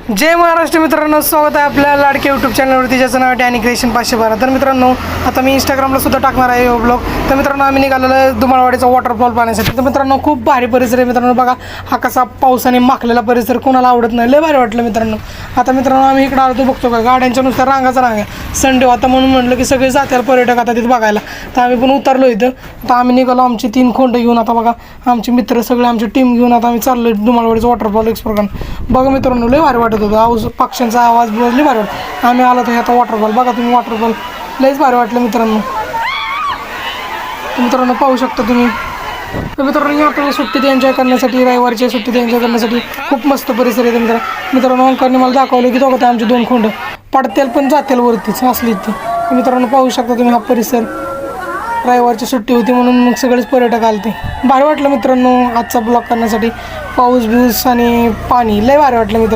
जय महाराष्ट्र मित्रांनो, स्वागत आहे आपल्या लाडके यूट्यूब चॅनलवरती, ज्याचं नाव आहे डॅनी क्रिएशन 512. तर मित्रांनो, आता मी इंस्टाग्रामला सुद्धा टाकणार आहे ब्लॉग. तर मित्रांनो, आम्ही निघालेलो आहे दुमाळवाडीचा वॉटरफॉल पाहण्यासाठी. तर मित्रांनो, खूप भारी परिसर आहे मित्रांनो. बघा, हा कसा पावसाने माखलेला परिसर, कोणाला आवडत नाही, लय भारी वाटलं मित्रांनो. आता मित्रांनो, आम्ही इकडे आलो, बघतो का गाड्यांच्या नुसत्या रांगाचा रांग आहे. संडे होता म्हणून म्हटलं की सगळे जातील पर्यटक आता तिथे बघायला. तर आम्ही पण उतरलो इथं. आता आम्ही निघालो आमची 3 खोंड घेऊन. आता बघा, आमचे मित्र सगळे, आमची टीम घेऊन आता आम्ही चाललो दुमाळवाडीचा वॉटरफॉल एक्सप्लोर करून. बघा मित्रांनो, लय भारी वाटत होतं. पक्ष्यांचा आवाज लय भारी वाटत. आम्ही आलो तर आता वॉटरफॉल बघा तुम्ही, वॉटरफॉल लयच भारी वाटलं मित्रांनो. मित्रांनो पाहू शकता तुम्ही. तर मित्रांनो, आपल्याला सुट्टीत एन्जॉय करण्यासाठी, रविवारच्या सुट्टीत एन्जॉय करण्यासाठी खूप मस्त परिसर आहे मित्रांनो. अंकाने मला दाखवलं की दोघं आमचे 2 खोंड पडतील पण जातील वरतीच असली इथं. मित्रांनो पाहू शकता तुम्ही हा परिसर. रविवारची सुट्टी होती म्हणून मग सगळेच पर्यटक आले. भारी वाटलं मित्रांनो आजचा ब्लॉग करण्यासाठी. पाऊस बिऊस आणि पाणी लय भारी वाटलं मित्रांनो.